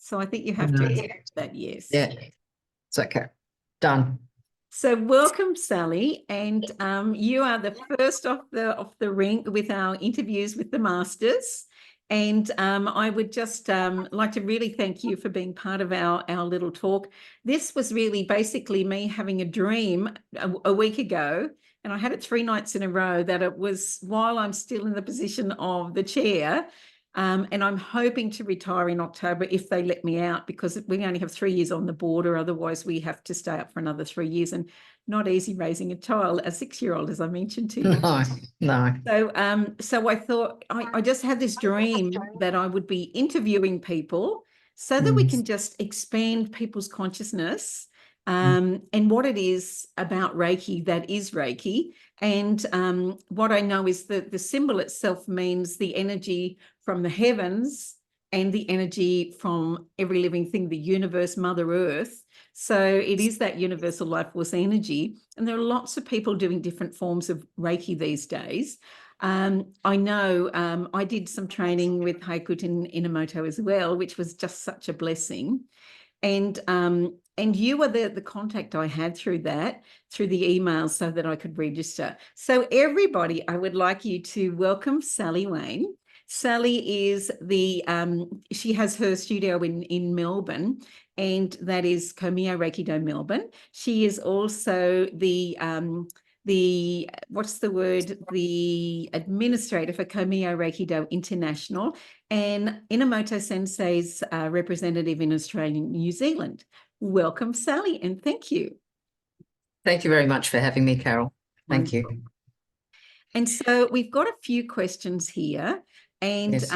So I think you have to accept that, yes. Yeah, it's okay. Done. So welcome, Sally, and you are the first off the ring with our interviews with the masters. And I would just like to really thank you for being part of our little talk. This was really basically me having a dream a week ago, and I had it 3 nights in a row, that it was while I'm still in the position of the chair. And I'm hoping to retire in October if they let me out, because we only have 3 years on the board, or otherwise we have to stay up for another 3 years, and not easy raising a child, a 6-year-old, as I mentioned to you. No. So I thought I just had this dream that I would be interviewing people so that we can just expand people's consciousness and what it is about Reiki that is Reiki. And what I know is that the symbol itself means the energy from the heavens and the energy from every living thing, the universe, Mother Earth. So it is that universal life force energy. And there are lots of people doing different forms of Reiki these days. I know I did some training with Hyakuten Inamoto as well, which was just such a blessing. And you were the contact I had through the emails so that I could register. So everybody, I would like you to welcome Sally Wain. Sally is she has her studio in Melbourne, and that is Komyo Ray-key Doh, Melbourne. She is also the administrator for Komyo Ray-key Doh International, and Inamoto Sensei's representative in Australia and New Zealand. Welcome, Sally, and thank you. Thank you very much for having me, Carol. Thank you. And so we've got a few questions here. And yes.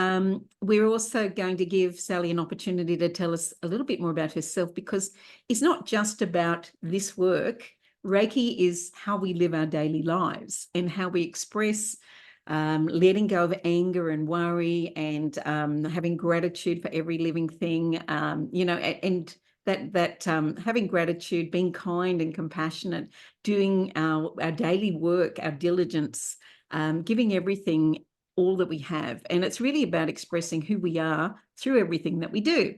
We're also going to give Sally an opportunity to tell us a little bit more about herself, because it's not just about this work. Reiki is how we live our daily lives and how we express letting go of anger and worry, and having gratitude for every living thing, and that having gratitude, being kind and compassionate, doing our daily work, our diligence, giving everything all that we have. And it's really about expressing who we are through everything that we do.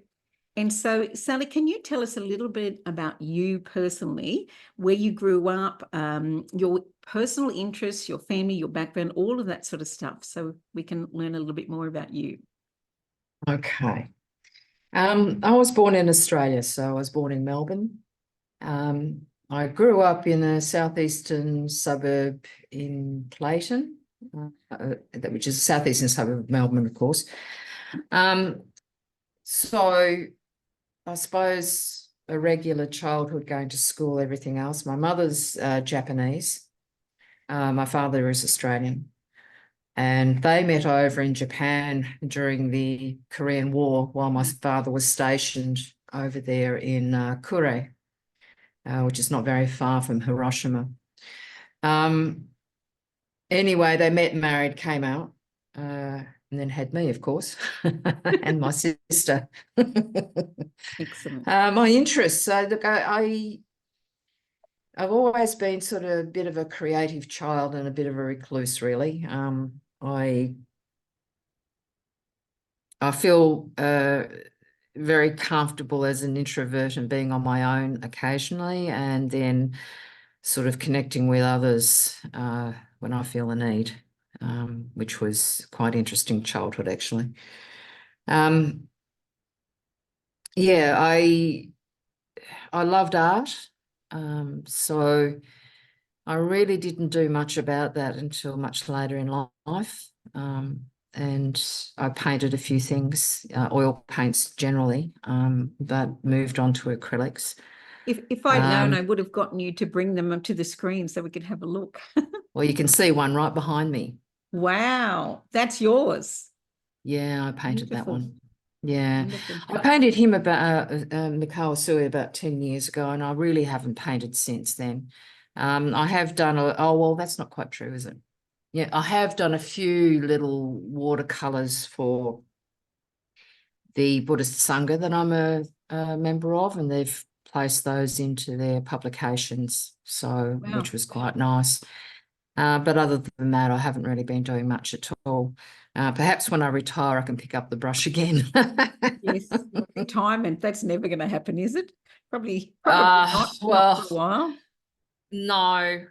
And so, Sally, can you tell us a little bit about you personally, where you grew up, your personal interests, your family, your background, all of that sort of stuff, so we can learn a little bit more about you? Okay. I was born in Australia, so I was born in Melbourne. I grew up in a southeastern suburb in Clayton, which is a southeastern suburb of Melbourne, of course. So I suppose a regular childhood, going to school, everything else. My mother's Japanese. My father is Australian. And they met over in Japan during the Korean War while my father was stationed over there in Kure, which is not very far from Hiroshima. Anyway, they met, married, came out, and then had me, of course, and my sister. Excellent. My interests. So look, I've always been sort of a bit of a creative child and a bit of a recluse, really. I feel very comfortable as an introvert and being on my own occasionally, and then sort of connecting with others when I feel a need, which was quite interesting childhood, actually. Yeah, I loved art, so I really didn't do much about that until much later in life. And I painted a few things, oil paints generally, but moved on to acrylics. If I'd known, I would have gotten you to bring them up to the screen so we could have a look. Well, you can see one right behind me. Wow, that's yours. Yeah, I painted Beautiful. That one. Yeah, Wonderful. I painted him about Mikhail Sui about 10 years ago, and I really haven't painted since then. I have done well, that's not quite true, is it? Yeah, I have done a few little watercolors for the Buddhist Sangha that I'm a member of, and they've placed those into their publications, so wow. Which was quite nice. But other than that, I haven't really been doing much at all. Perhaps when I retire, I can pick up the brush again. Yes, retirement, that's never going to happen, is it? Probably not for a while. No.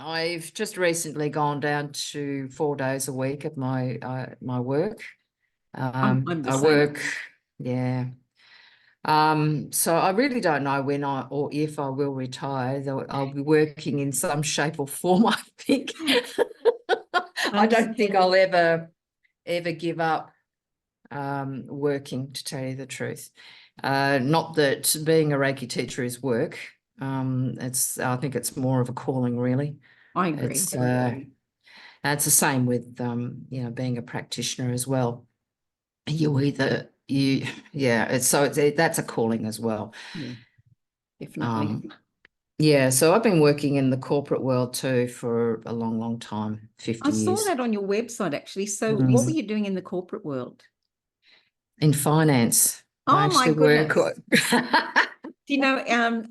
I've just recently gone down to 4 days a week at my work. I'm the I same. work, yeah. So I really don't know when or if I will retire, though I'll be working in some shape or form, I think. I don't think I'll ever give up working, to tell you the truth. Not that being a Reiki teacher is work. I think it's more of a calling, really. I agree. It's the same with being a practitioner as well. That's a calling as well. Yeah, definitely. So I've been working in the corporate world too for a long, long time, 50 I saw years. that on your website, actually. So what were you doing in the corporate world? In finance. Oh, my goodness.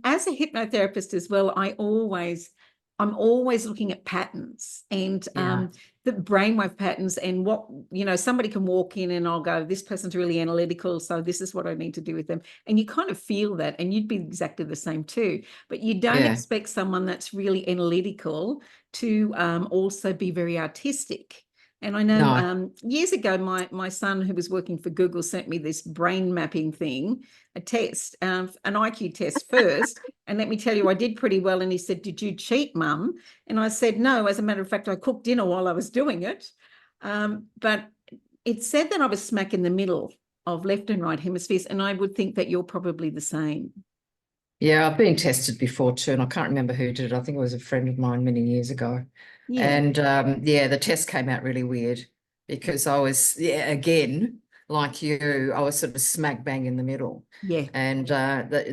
As a hypnotherapist as well, I'm always looking at patterns and the brainwave patterns, and what, somebody can walk in and I'll go, this person's really analytical, so this is what I need to do with them. And you kind of feel that, and you'd be exactly the same too. But you don't expect someone that's really analytical to also be very artistic. And I know years ago, my son, who was working for Google, sent me this brain mapping thing, a test, an IQ test first. And let me tell you, I did pretty well. And he said, "Did you cheat, Mum?" And I said, "No. As a matter of fact, I cooked dinner while I was doing it." But it said that I was smack in the middle of left and right hemispheres. And I would think that you're probably the same. Yeah, I've been tested before too, and I can't remember who did it. I think it was a friend of mine many years ago. Yeah. And the test came out really weird because I was, again, like you, I was sort of smack bang in the middle. Yeah. And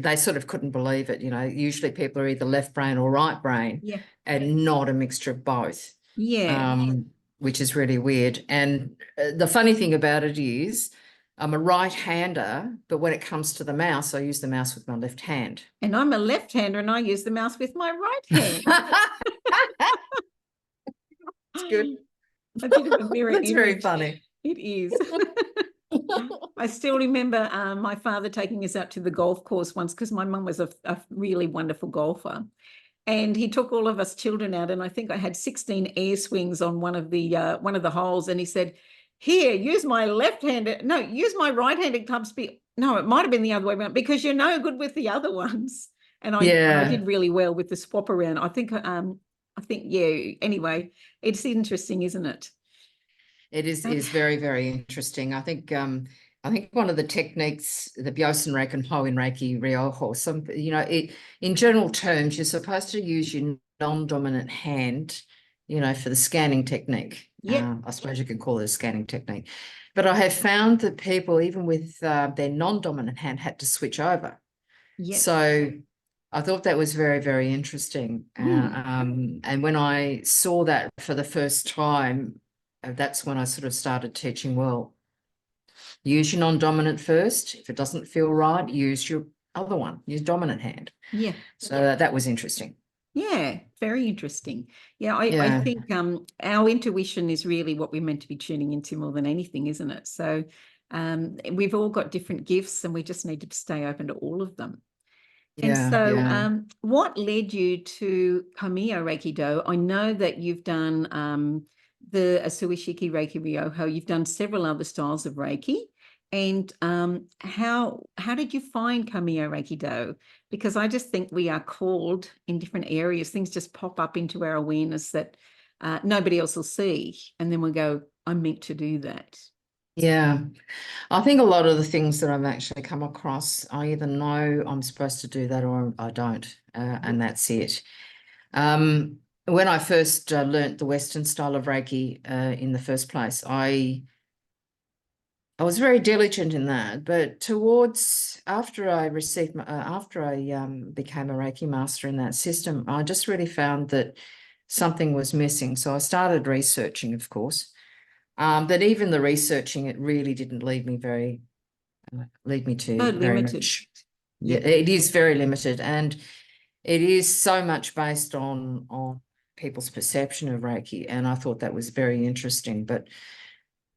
they sort of couldn't believe it. Usually people are either left brain or right brain, and not a mixture of both. Yeah. Which is really weird. And the funny thing about it is, I'm a right-hander, but when it comes to the mouse, I use the mouse with my left hand. And I'm a left-hander and I use the mouse with my right hand. It's good. A bit of a mirror image. That's very funny. It is. I still remember my father taking us out to the golf course once, because my mum was a really wonderful golfer. And he took all of us children out, and I think I had 16 air swings on one of the holes. And he said, "Here, use my left-handed. No, use my right-handed club speed." No, it might have been the other way around, because you're no good with the other ones. And I did really well with the swap around. I think, anyway, it's interesting, isn't it? It is very, very interesting. I think one of the techniques, the Byosen Reiki and Ho in Reiki Ryoho, in general terms, you're supposed to use your non-dominant hand, for the scanning technique. Yeah. I suppose you could call it a scanning technique. But I have found that people, even with their non-dominant hand, had to switch over. Yeah. So I thought that was very, very interesting. And when I saw that for the first time, that's when I sort of started teaching, well, use your non-dominant first. If it doesn't feel right, use your other one, use dominant hand. Yeah. So that was interesting. Yeah, very interesting. Yeah, I think our intuition is really what we're meant to be tuning into more than anything, isn't it? So we've all got different gifts, and we just need to stay open to all of them. And so what led you to Komyo ReikiDo? I know that you've done the Asuishiki Reiki Ryoho. You've done several other styles of Reiki. And how did you find Komyo ReikiDo? Because I just think we are called in different areas. Things just pop up into our awareness that nobody else will see. And then we go, I'm meant to do that. Yeah. I think a lot of the things that I've actually come across, I either know I'm supposed to do that or I don't. And that's it. When I first learnt the Western style of Reiki in the first place, I was very diligent in that, but after I became a Reiki Master in that system, I just really found that something was missing. So I started researching, of course, but even the researching, it really didn't lead me to very much. Yeah, it is very limited, and it is so much based on people's perception of Reiki, and I thought that was very interesting. But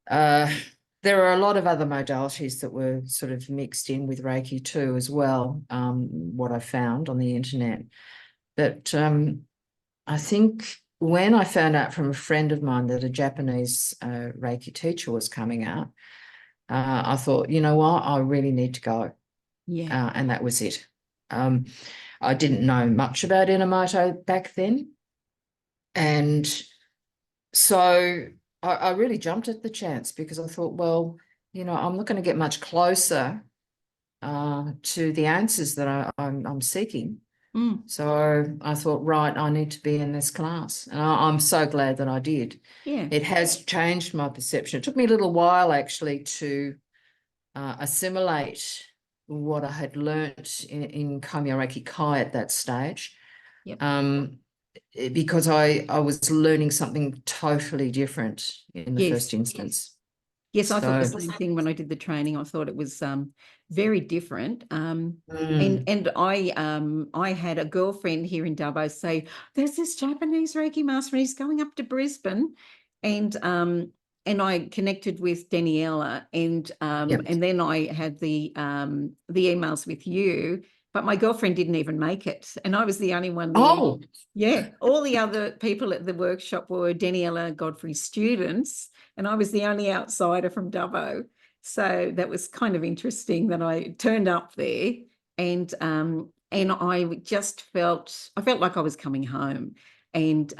there are a lot of other modalities that were sort of mixed in with Reiki too, as well, what I found on the internet. But I think when I found out from a friend of mine that a Japanese Reiki teacher was coming out, I thought, you know what, I really need to go. Yeah. And that was it. I didn't know much about Inamoto back then. And so I really jumped at the chance, because I thought, well, you know, I'm not going to get much closer to the answers that I'm seeking. So I thought, right, I need to be in this class. And I'm so glad that I did. Yeah. It has changed my perception. It took me a little while, actually, to assimilate what I had learnt in Komyo Reiki Kai at that stage. Yep. Because I was learning something totally different in the Yes. first instance. Yes, I thought the So same thing when I did the training. I thought it was very different. And I had a girlfriend here in Dubbo say, there's this Japanese Reiki master, and he's going up to Brisbane. And I connected with Daniela, and then I had the emails with you, but my girlfriend didn't even make it, and I was the only one there. oh, Yeah, all the other people at the workshop were Daniela Godfrey's students, and I was the only outsider from Dubbo. So that was kind of interesting that I turned up there, and I just felt like I was coming home. And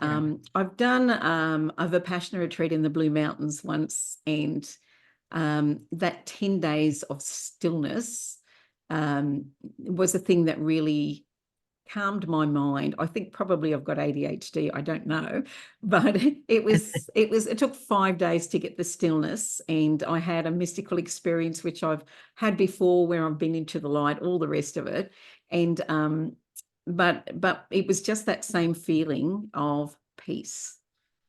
I've done a Vipassana retreat in the Blue Mountains once, and that 10 days of stillness was a thing that really calmed my mind. I think probably I've got ADHD, I don't know, but it took 5 days to get the stillness, and I had a mystical experience which I've had before, where I've been into the light, all the rest of it. And but it was just that same feeling of peace,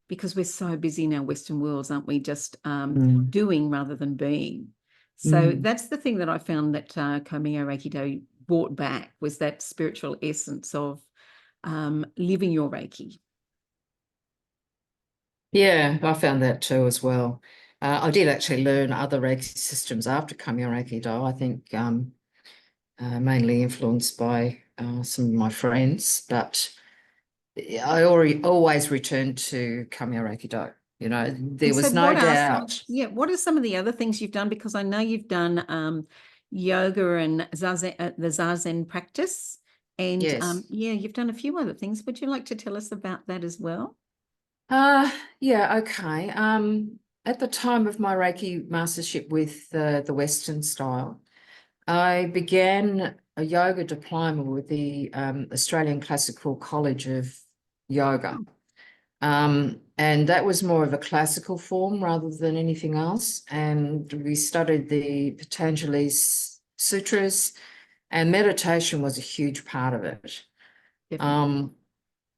because we're so busy in our Western worlds, aren't we? Just doing rather than being. So that's the thing that I found that Komyo ReikiDo brought back, was that spiritual essence of living your Reiki. yeah, I found that too as well. I did actually learn other Reiki systems after Komyo ReikiDo, I think mainly influenced by some of my friends, but I always returned to Komyo ReikiDo. You know, there was no doubt. What are some of the other things you've done? Because I know you've done yoga and zazen, the Zazen practice, and Yes. you've done a few other things. Would you like to tell us about that as well? Yeah, okay. At the time of my Reiki Mastership with the Western style, I began a yoga diploma with the Australian Classical College of Yoga. And that was more of a classical form rather than anything else. And we studied the Patanjali's sutras, and meditation was a huge part of it. Definitely.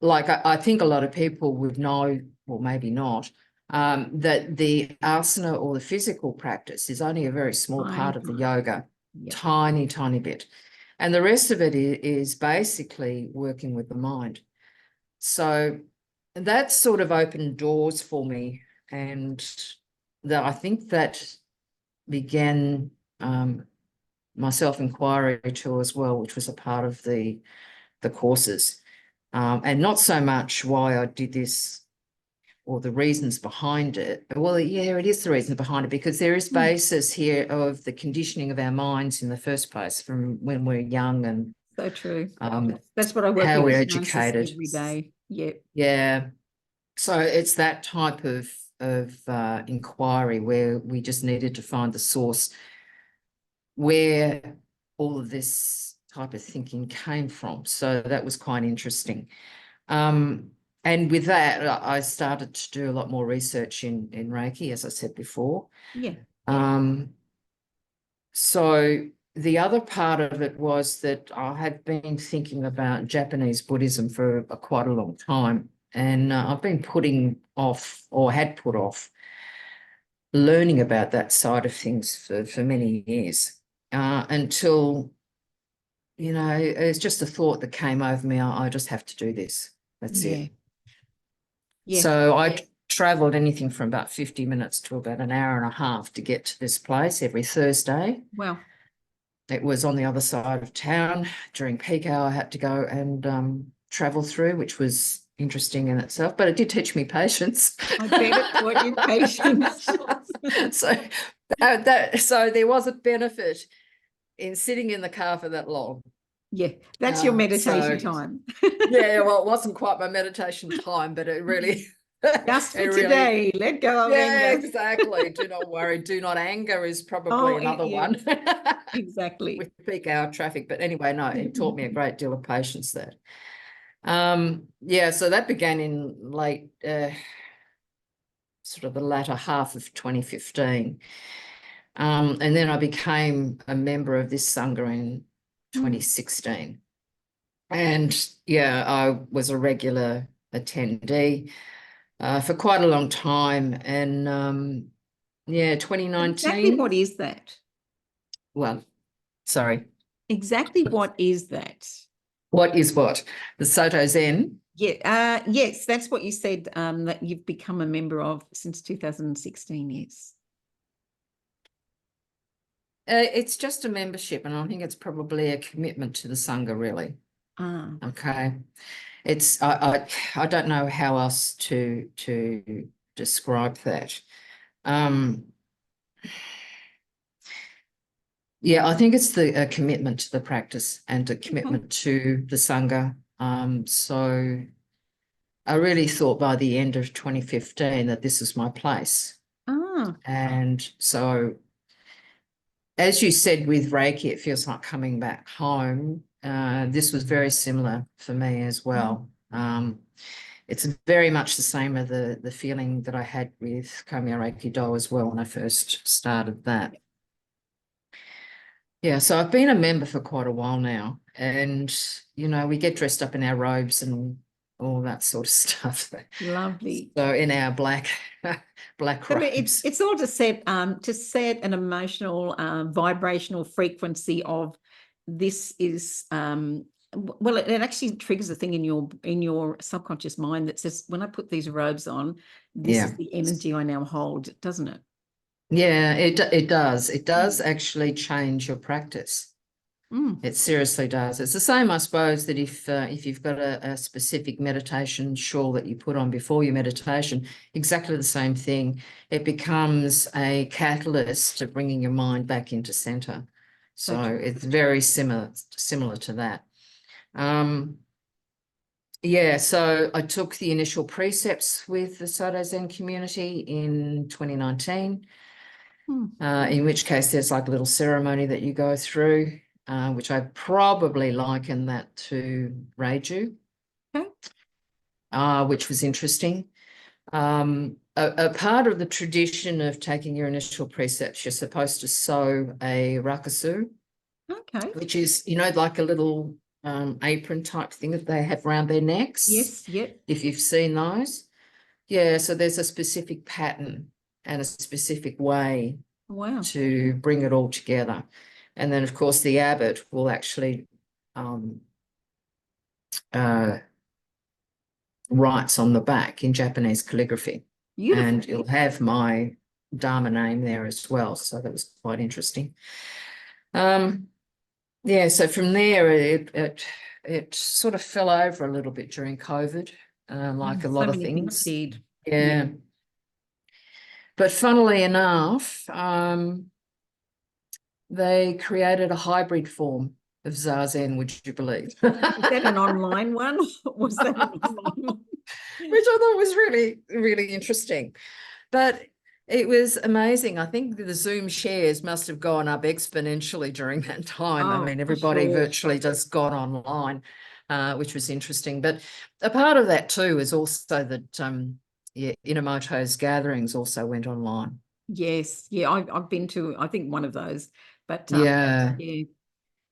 Like I think a lot of people would know, or maybe not, that the asana, or the physical practice, is only a very small part of the yoga, tiny, tiny bit. And the rest of it is basically working with the mind. So that sort of opened doors for me, and I think that began my self-inquiry too as well, which was a part of the courses, and not so much why I did this or the reasons behind it. Well, yeah, it is the reason behind it, because there is basis here of the conditioning of our minds in the first place from when we're young, and so true. That's what I work how with we're educated educated every day. Yeah. So it's that type of inquiry where we just needed to find the source where all of this type of thinking came from. So that was quite interesting. And with that, I started to do a lot more research in Reiki, as I said before. So the other part of it was that I had been thinking about Japanese Buddhism for quite a long time. And I've been putting off, or had put off, learning about that side of things for many years, until, you know, it's just a thought that came over me. I just have to do this. That's it. Yeah. So I travelled anything from about 50 minutes to about an hour and a half to get to this place every Thursday. Wow. It was on the other side of town. During peak hour, I had to go and travel through, which was interesting in itself, but it did teach me patience. I bet it taught you patience. So there was a benefit in sitting in the car for that long. Yeah, that's your meditation So time. yeah, well, it wasn't quite my meditation time, but it really, Just for it really, today, let go of yeah, anger. exactly. Do not worry. Do not anger is probably Oh, another yeah, one exactly. with peak hour traffic. But anyway, no, it taught me a great deal of patience there. Yeah, so that began in late, sort of the latter half of 2015. And then I became a member of this Sangha in 2016. And yeah, I was a regular attendee for quite a long time. And yeah, Exactly 2019. what is that? Well, sorry. Exactly what is that? What is what? The Soto Zen? Yeah, yes, that's what you said, that you've become a member of since 2016, yes. It's just a membership, and I think it's probably a commitment to the Sangha, really. Ah, Okay. It's I don't know how else to describe that. Yeah, I think it's a commitment to the practice and a commitment to the Sangha. So I really thought by the end of 2015 that this is my place. ah, And so, as you said with Reiki, it feels like coming back home. This was very similar for me as well. It's very much the same as the feeling that I had with Komyo ReikiDo as well when I first started that. Yeah, so I've been a member for quite a while now, and we get dressed up in our robes and all that sort of stuff. lovely. So in our black black But robes. it's all to set an emotional vibrational frequency of this is well, it actually triggers a thing in your subconscious mind that says, when I put these robes on, this is Yeah. the energy I now hold, doesn't it? Yeah, it does. It does actually change your practice. It seriously does. It's the same, I suppose, that if you've got a specific meditation shawl that you put on before your meditation, exactly the same thing. It becomes a catalyst to bringing your mind back into center. So it's very similar to that. Yeah, so I took the initial precepts with the Soto Zen community in 2019. In which case there's like a little ceremony that you go through, which I probably liken that to Reiju, which was interesting. A part of the tradition of taking your initial precepts, you're supposed to sew a rakusu, which is, like a little apron type thing that they have around their necks. Yes, yep. If you've seen those. Yeah, so there's a specific pattern and a specific way to bring it all together. And then, of course, the abbot will actually writes on the back in Japanese calligraphy. Beautiful. And you'll have my Dharma name there as well. So that was quite interesting. Yeah, so from there, it sort of fell over a little bit during COVID, like a lot of things. Yeah. But funnily enough, they created a hybrid form of Zazen, would you believe? Is that an online one? Was that an online one? Which I thought was really, really interesting. But it was amazing. I think the Zoom shares must have gone up exponentially during that time. I mean, everybody virtually just got online, which was interesting. But a part of that too is also that Inamoto's gatherings also went online. Yes, yeah, I've been to, I think, one of those, but yeah,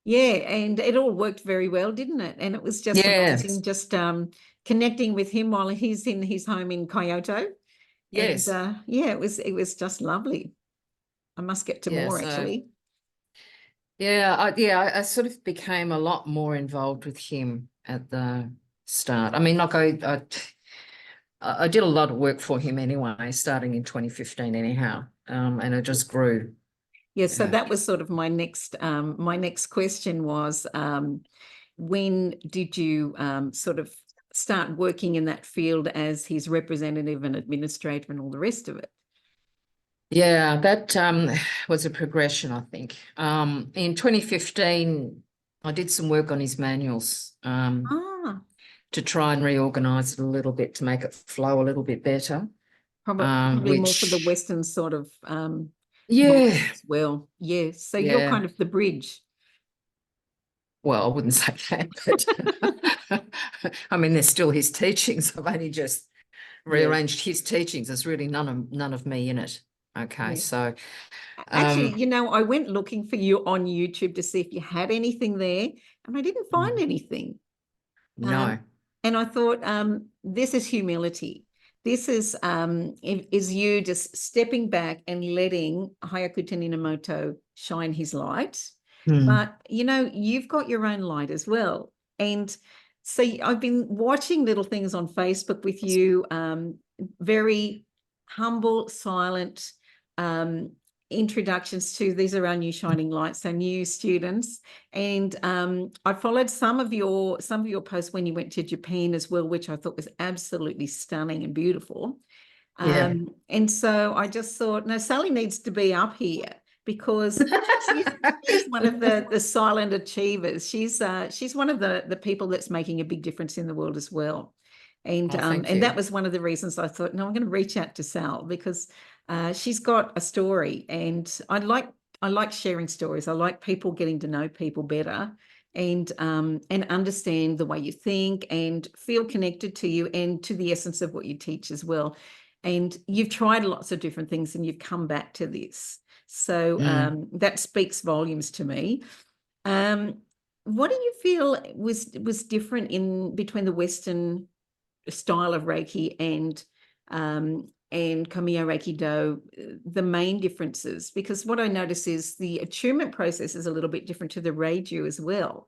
and it all worked very well, didn't it? And it was just amazing, just connecting with him while he's in his home in Kyoto. Yes. And it was just lovely. I must get to more actually. Yeah, I sort of became a lot more involved with him at the start. I mean, like I did a lot of work for him anyway, starting in 2015 anyhow, and it just grew. Yeah, so Yeah. that was sort of my next question was, when did you sort of start working in that field as his representative and administrator and all the rest of it? Yeah, that was a progression, I think. In 2015, I did some work on his manuals Ah, to try and reorganize it a little bit to make it flow a little bit better. probably more for the Which, Western sort of yeah, model as well. Yeah, so you're yeah. kind of the bridge. Well, I wouldn't say that, but I mean, they're still his teachings. I've only just Yeah, rearranged his teachings. There's really none of me in it. Okay, yeah. so Actually, I went looking for you on YouTube to see if you had anything there, and I didn't find anything. no. And I thought, this is humility. This is you just stepping back and letting Hyakuten Inamoto shine his light. Hmm. But, you've got your own light as well. And so I've been watching little things on Facebook with you, very humble, silent, introductions to these are our new shining lights, so new students. And I followed some of your posts when you went to Japan as well, which I thought was absolutely stunning and beautiful. Yeah. And so I just thought, no, Sally needs to be up here because she's one of the silent achievers. She's one of the people that's making a big difference in the world as well. And Oh, thank and that you. was one of the reasons I thought, no, I'm going to reach out to Sal because she's got a story, and I like sharing stories. I like people getting to know people better and understand the way you think and feel connected to you and to the essence of what you teach as well. And you've tried lots of different things and you've come back to this. So that speaks volumes to me. What do you feel was different in between the Western style of Reiki and Komyo ReikiDo, the main differences? Because what I notice is the attunement process is a little bit different to the Reiju as well.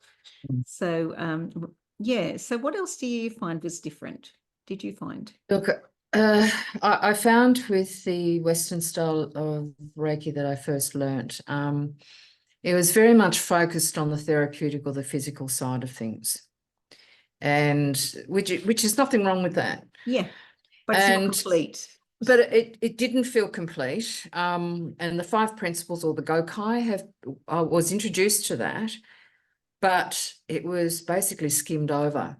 So yeah, so what else do you find was different? Did you find? Look, I found with the Western style of Reiki that I first learnt, it was very much focused on the therapeutic or the physical side of things, and which is nothing wrong with that. Yeah, but it's not complete. But it didn't feel complete. And the 5 principles or the Gokai I was introduced to that, but it was basically skimmed over.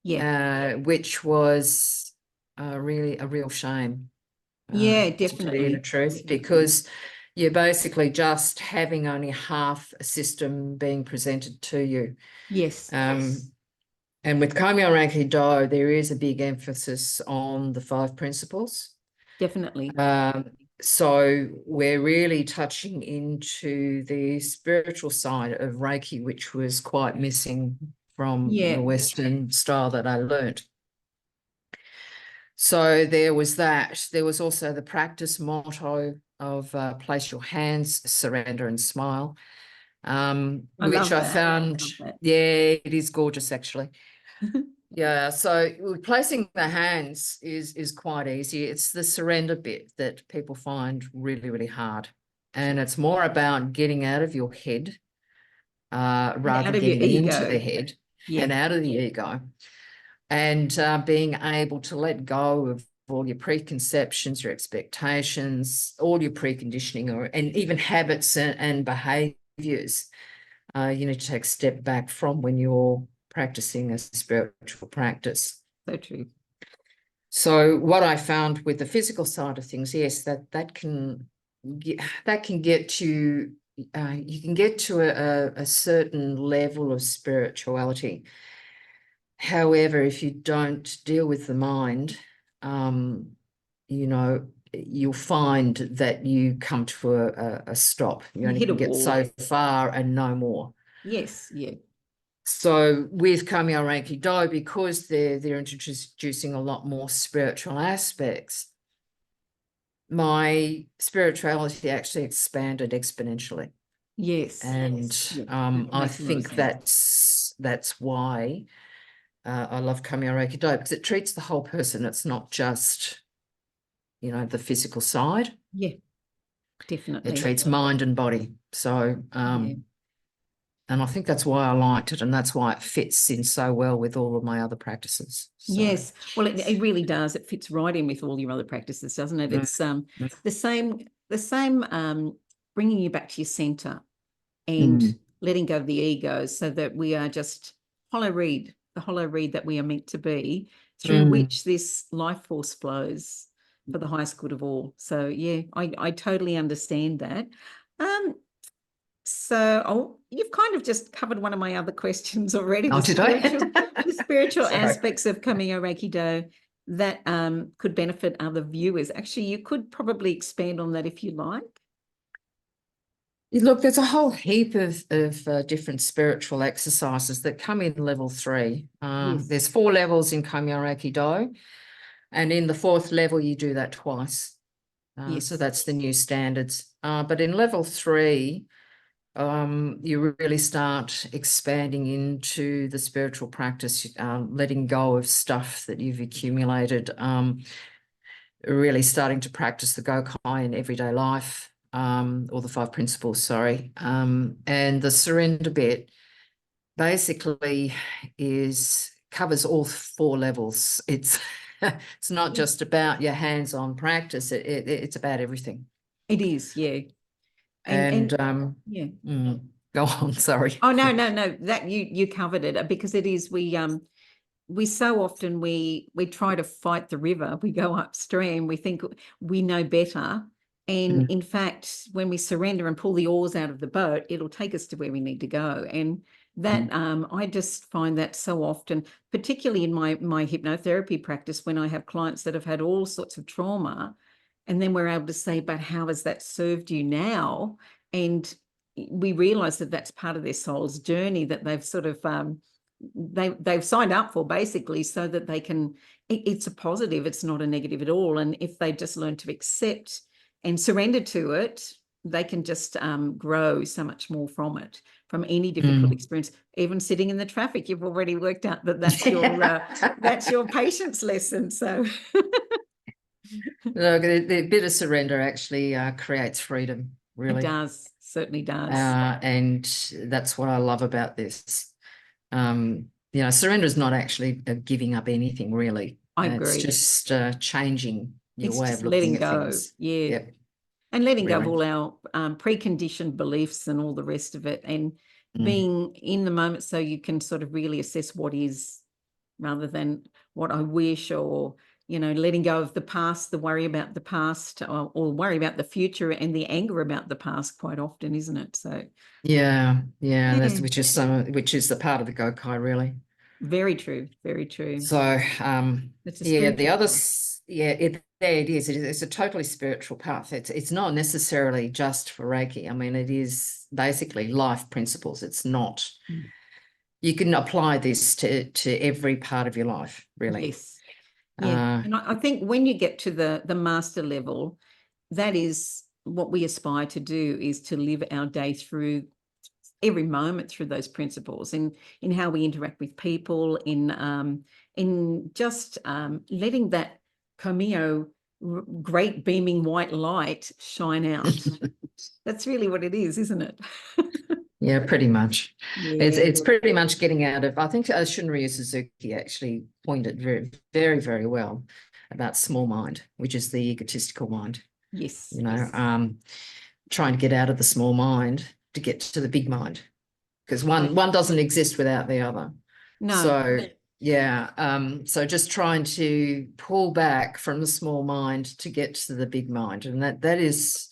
Yeah. Which was really a real shame. Yeah, To tell you the definitely. truth, because you're basically just having only half a system being presented to you. Yes. And with Komyo ReikiDo, there is a big emphasis on the 5 principles. Definitely. So we're really touching into the spiritual side of Reiki, which was quite missing from the Western style that I learned. So there was that. There was also the practice motto of place your hands, surrender and smile, which I found, yeah, it is gorgeous actually. Yeah, so placing the hands is quite easy. It's the surrender bit that people find really, really hard. And it's more about getting out of your head rather than getting into the head and out of the ego. And being able to let go of all your preconceptions, your expectations, all your preconditioning, and even habits and behaviors. You need to take a step back from when you're practicing a spiritual practice. So true. So what I found with the physical side of things, yes, that can get you. You can get to a certain level of spirituality. However, if you don't deal with the mind, you'll find that you come to a stop. You only can get so far and no more. Yes, yeah. So with Komyo ReikiDo, because they're introducing a lot more spiritual aspects, my spirituality actually expanded exponentially. Yes. And I think that's why I love Komyo ReikiDo because it treats the whole person. It's not just, the physical side. Yeah, It definitely. treats mind and body. So, Yeah. and I think that's why I liked it, and that's why it fits in so well with all of my other practices. So, Yes, well, it really does. It fits right in with all your other practices, doesn't it? It's the same bringing you back to your center and letting go of the ego, so that we are just the hollow reed that we are meant to be, through which this life force flows for the highest good of all. So yeah, I totally understand that. So you've kind of just covered one of my other questions already. Oh, did I? The spiritual Sorry. aspects of Komyo ReikiDo that could benefit other viewers. Actually, you could probably expand on that if you like. Look, there's a whole heap of different spiritual exercises that come in level 3. Yes. There's 4 levels in Komyo ReikiDo, and in the 4th level, you do that twice. Yes. So that's the new standards. But in level 3, you really start expanding into the spiritual practice, letting go of stuff that you've accumulated, really starting to practice the Gokai in everyday life, or the 5 principles, sorry. And the surrender bit basically covers all 4 levels. It's it's not just about your hands-on practice. It's about everything. It is, yeah. And yeah. Go on, sorry. Oh, no, that you covered it, because it is, we so often we try to fight the river. We go upstream, we think we know better, and in fact, when we surrender and pull the oars out of the boat, it'll take us to where we need to go. And that I just find that so often, particularly in my hypnotherapy practice, when I have clients that have had all sorts of trauma, and then we're able to say, but how has that served you now? And we realize that that's part of their soul's journey that they've sort of they've signed up for, basically, so that they can, it's a positive, it's not a negative at all. And if they just learn to accept and surrender to it, they can just grow so much more from it, from any difficult experience. Even sitting in the traffic, you've already worked out that that's your patience lesson. So Look, the bit of surrender actually creates freedom, really. It does, certainly does. And that's what I love about this. Surrender is not actually giving up anything, really. I agree. It's just changing your way of looking at things. Yeah. Yep. And letting go of all our preconditioned beliefs and all the rest of it, and being in the moment, so you can sort of really assess what is, rather than what I wish, or letting go of the past, the worry about the past, or worry about the future, and the anger about the past, quite often, isn't it? So yeah. That's which is the part of the Gokai, really. Very true, very true. So the others, it is. It's a totally spiritual path. It's not necessarily just for Reiki. I mean, it is basically life principles. It's not. You can apply this to every part of your life, really. Yes. Yeah. And I think when you get to the master level, that is what we aspire to do, is to live our day through every moment through those principles, in how we interact with people, in just letting that Komyo great beaming white light shine out. That's really what it is, isn't it? Yeah, pretty much. Yeah. It's pretty much getting out of, I think Shunryu Suzuki actually pointed very, very, very well about small mind, which is the egotistical mind. Yes. Trying to get out of the small mind to get to the big mind, because one doesn't exist without the other. No. So so just trying to pull back from the small mind to get to the big mind, and that is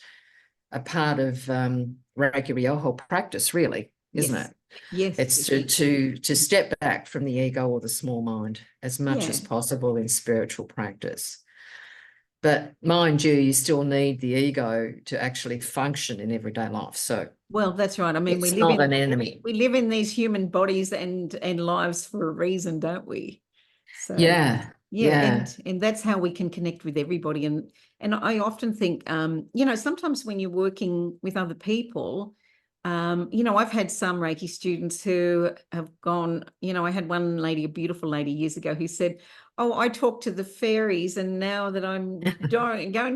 a part of Reiki Ryoho practice, really, isn't it? Yes. It's to step back from the ego or the small mind as much as possible in spiritual practice. But mind you still need the ego to actually function in everyday life. So, well, that's right. I mean, it's not an enemy. We live in these human bodies and lives for a reason, don't we? So yeah. And that's how we can connect with everybody. And I often think, sometimes when you're working with other people, You know, I've had some Reiki students who have gone, you know, I had one lady, a beautiful lady years ago, who said, oh, I talk to the fairies, and now that I'm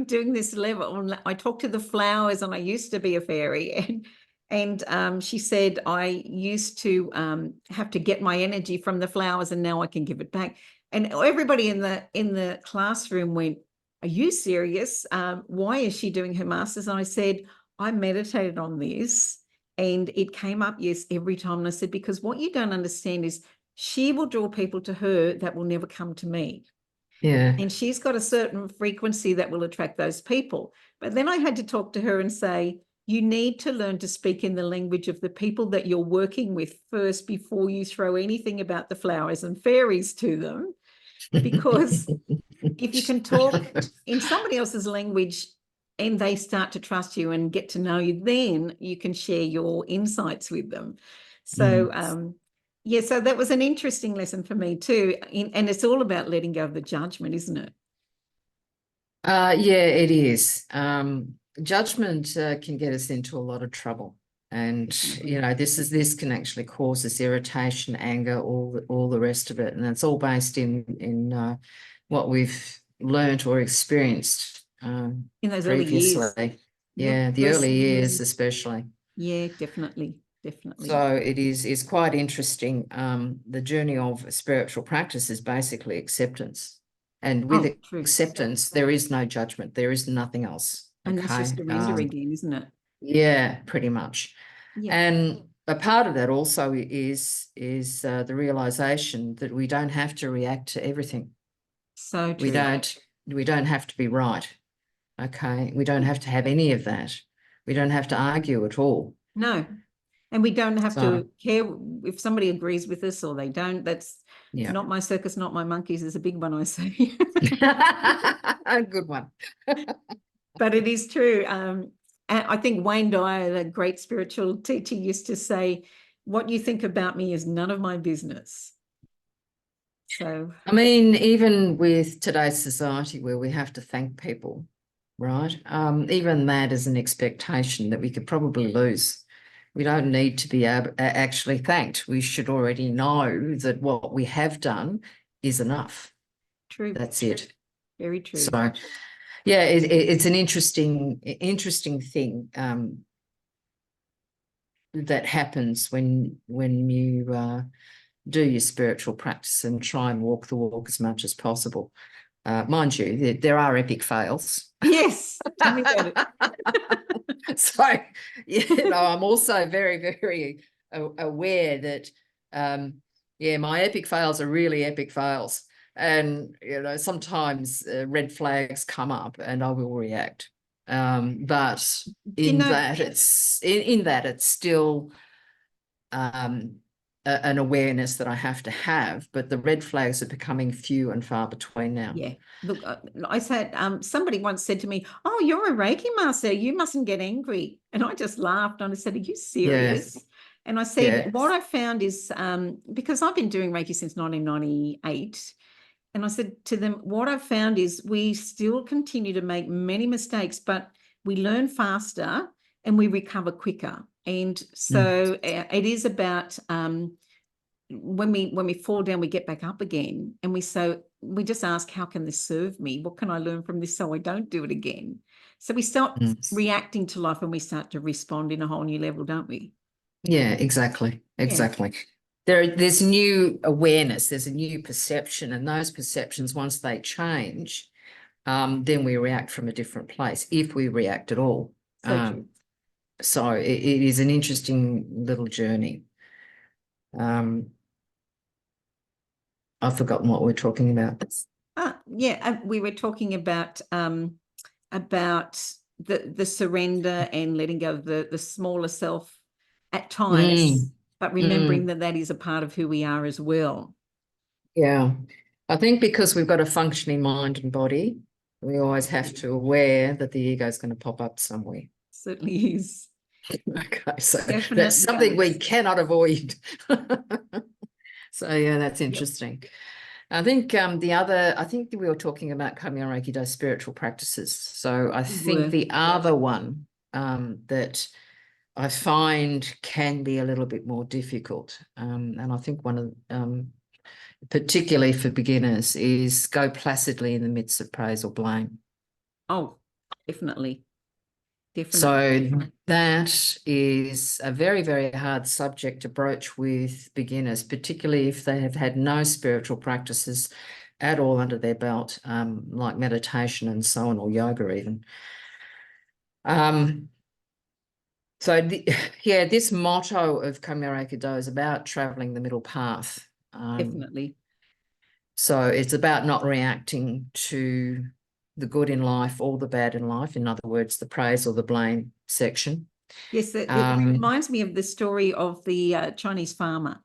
doing this level, I talk to the flowers, and I used to be a fairy. And she said, I used to have to get my energy from the flowers, and now I can give it back. And everybody in the classroom went, are you serious? Why is she doing her master's? And I said, I meditated on this, and it came up, yes, every time. And I said, because what you don't understand is she will draw people to her that will never come to me. Yeah. And she's got a certain frequency that will attract those people. But then I had to talk to her and say, you need to learn to speak in the language of the people that you're working with first before you throw anything about the flowers and fairies to them. Because if you can talk in somebody else's language and they start to trust you and get to know you, then you can share your insights with them. So, yeah, so that was an interesting lesson for me too. And it's all about letting go of the judgment, isn't it? Yeah, it is. Judgment can get us into a lot of trouble. And, you know, this can actually cause us irritation, anger, all the rest of it. And it's all based in what we've learned or experienced In those early previously. years. Yeah, the early years especially. Yeah, definitely. Definitely. So it is quite interesting. The journey of spiritual practice is basically acceptance. And with acceptance, there is no judgment. There is nothing else. And that's just surrender again, isn't it? Yeah, pretty much. Yeah. And a part of that also is the realization that we don't have to react to everything. So true. We don't have to be right. Okay. We don't have to have any of that. We don't have to argue at all. No. And we don't have to care if somebody agrees with us or they don't. That's not my circus, not my monkeys is a big one, I say. A good one. But it is true. I think Wayne Dyer, the great spiritual teacher, used to say, what you think about me is none of my business. So, I mean, even with today's society where we have to thank people, right? Even that is an expectation that we could probably lose. We don't need to be actually thanked. We should already know that what we have done is enough. True. That's it. Very true. So, yeah, it's an interesting thing that happens when you do your spiritual practice and try and walk the walk as much as possible. Mind you, there are epic fails. Yes, tell me about it. So, you know, I'm also very, very aware that, my epic fails are really epic fails. And, you know, sometimes red flags come up and I will react. But in that it's still an awareness that I have to have, but the red flags are becoming few and far between now. Yeah. Look, I said, somebody once said to me, oh, you're a Reiki master, you mustn't get angry. And I just laughed and I said, are you serious? Yes. And I said, what I found is, because I've been doing Reiki since 1998, and I said to them, what I've found is we still continue to make many mistakes, but we learn faster and we recover quicker. And so it is about when we fall down, we get back up again. And we just ask, how can this serve me? What can I learn from this so I don't do it again? So we start reacting to life and we start to respond in a whole new level, don't we? Yeah, exactly. Exactly. Yeah. There's new awareness, there's a new perception, and those perceptions, once they change, then we react from a different place, if we react at all. So it is an interesting little journey. I've forgotten what we're talking about. We were talking about the surrender and letting go of the smaller self at times, but remembering that is a part of who we are as well. Yeah. I think because we've got a functioning mind and body, we always have to aware that the ego is going to pop up somewhere. Certainly is. Okay, so that's something we cannot avoid. So yeah, that's interesting. I think I think we were talking about Komyo ReikiDo spiritual practices. So I think the other one that I find can be a little bit more difficult. And I think one of, particularly for beginners, is go placidly in the midst of praise or blame. Oh, definitely. So that is a very, very hard subject to broach with beginners, particularly if they have had no spiritual practices at all under their belt, like meditation and so on, or yoga even. This motto of Komyo ReikiDo is about traveling the middle path. Definitely. So it's about not reacting to the good in life or the bad in life. In other words, the praise or the blame section. Yes, it reminds me of the story of the Chinese farmer.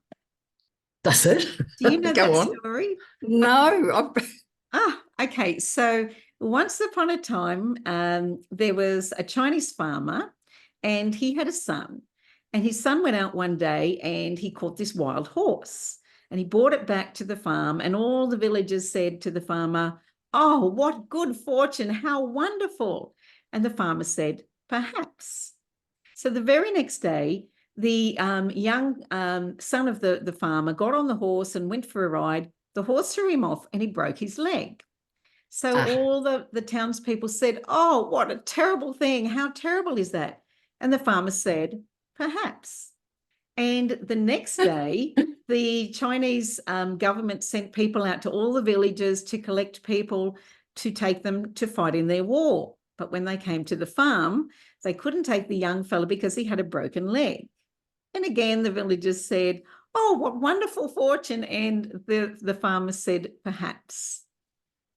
That's it. Do you know Go that on. story? No. Okay. So once upon a time, there was a Chinese farmer and he had a son. And his son went out one day and he caught this wild horse. And he brought it back to the farm. And all the villagers said to the farmer, "Oh, what good fortune. How wonderful." And the farmer said, "Perhaps." So the very next day, the young son of the farmer got on the horse and went for a ride. The horse threw him off and he broke his leg. So all the townspeople said, "Oh, what a terrible thing. How terrible is that?" And the farmer said, "Perhaps." And the next day, the Chinese government sent people out to all the villages to collect people to take them to fight in their war. But when they came to the farm, they couldn't take the young fella because he had a broken leg. And again, the villagers said, "Oh, what wonderful fortune." And the farmer said, "Perhaps."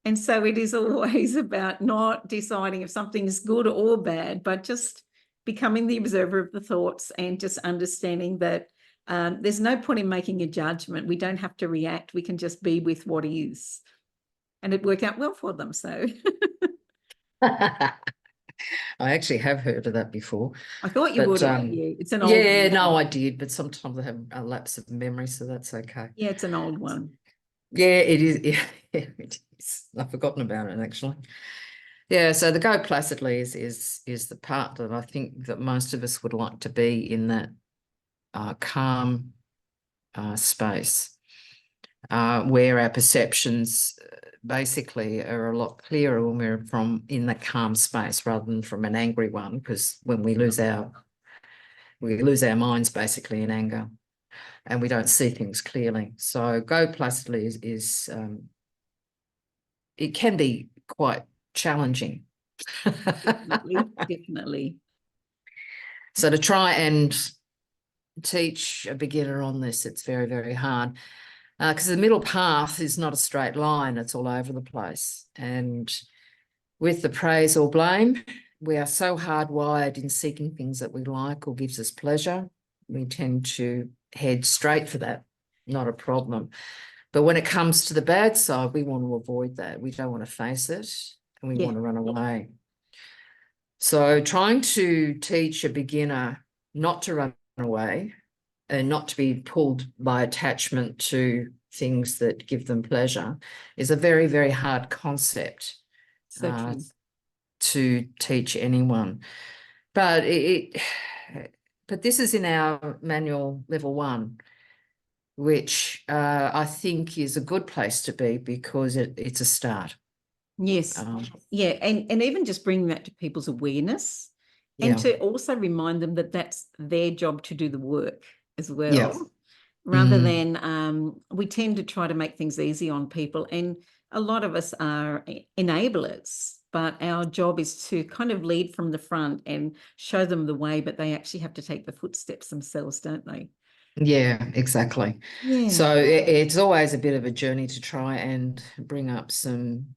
And so it is always about not deciding if something is good or bad, but just becoming the observer of the thoughts and just understanding that there's no point in making a judgment. We don't have to react. We can just be with what is. And it worked out well for them. So I actually have heard of that before. I thought you would have. Yeah, it's an old Yeah, one. no, I did, but sometimes I have a lapse of memory, so that's okay. Yeah, it's an old one. Yeah, it is. Yeah, it is. I've forgotten about it actually. Yeah, so the go placidly is the part that I think that most of us would like to be in, that calm space where our perceptions basically are a lot clearer when we're from in the calm space rather than from an angry one, because when we lose our minds basically in anger and we don't see things clearly. So go placidly is it can be quite challenging. Definitely. So to try and teach a beginner on this, it's very, very hard because the middle path is not a straight line. It's all over the place. And with the praise or blame, we are so hardwired in seeking things that we like or gives us pleasure. We tend to head straight for that, not a problem. But when it comes to the bad side, we want to avoid that. We don't want to face it and we want to run away. So trying to teach a beginner not to run away and not to be pulled by attachment to things that give them pleasure is a very, very hard concept to teach anyone. But but this is in our manual level 1, which I think is a good place to be because it's a start. Yes. Yeah. And even just bringing that to people's awareness and to also remind them that that's their job to do the work as well, rather than we tend to try to make things easy on people. And a lot of us are enablers, but our job is to kind of lead from the front and show them the way, but they actually have to take the footsteps themselves, don't they? Yeah, exactly. Yeah. So it's always a bit of a journey to try and bring up some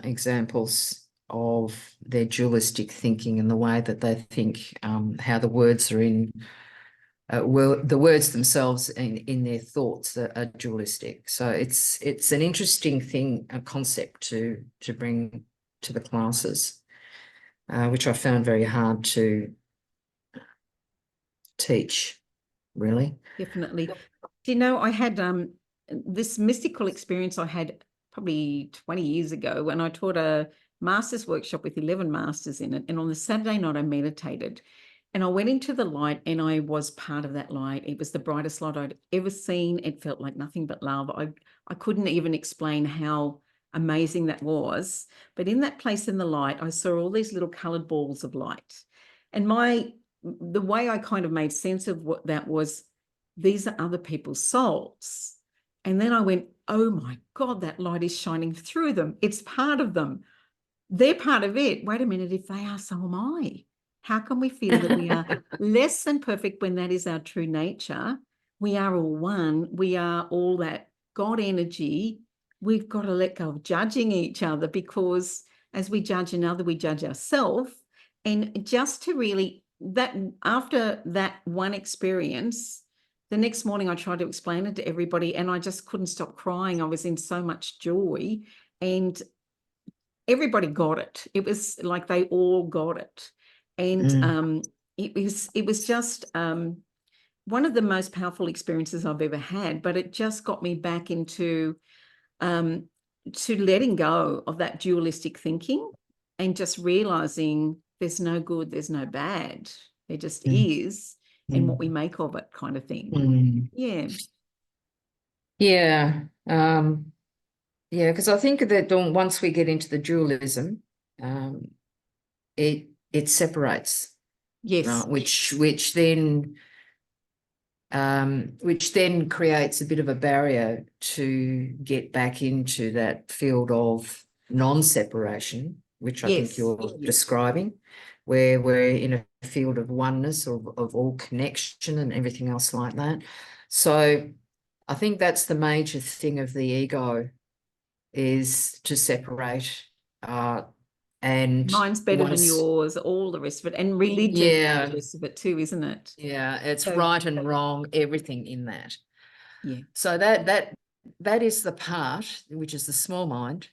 examples of their dualistic thinking and the way that they think, how the words are in, the words themselves in their thoughts are dualistic. So it's an interesting thing, a concept to bring to the classes, which I found very hard to teach, really. Definitely. Do you know, I had this mystical experience I had probably 20 years ago when I taught a master's workshop with 11 masters in it. And on the Saturday night, I meditated. And I went into the light and I was part of that light. It was the brightest light I'd ever seen. It felt like nothing but love. I couldn't even explain how amazing that was. But in that place in the light, I saw all these little colored balls of light. And the way I kind of made sense of what that was, these are other people's souls. And then I went, oh my God, that light is shining through them. It's part of them. They're part of it. Wait a minute, if they are, so am I. How can we feel that we are less than perfect when that is our true nature? We are all one. We are all that God energy. We've got to let go of judging each other, because as we judge another, we judge ourselves. And just to really, that after that one experience, the next morning I tried to explain it to everybody and I just couldn't stop crying. I was in so much joy and everybody got it. It was like they all got it. And it was just one of the most powerful experiences I've ever had, but it just got me back into to letting go of that dualistic thinking and just realizing there's no good, there's no bad. There just is, and what we make of it, kind of thing. Yeah. Yeah. Yeah, because I think that once we get into the dualism, it separates. Yes. Right, which then creates a bit of a barrier to get back into that field of non-separation, which I think you're describing, where we're in a field of oneness, of all connection and everything else like that. So I think that's the major thing of the ego, is to separate. And mine's better than yours, all the rest of it, and religion, all the rest of it too, isn't it? Yeah, it's right and wrong, everything in that. Yeah. So that is the part, which is the small mind,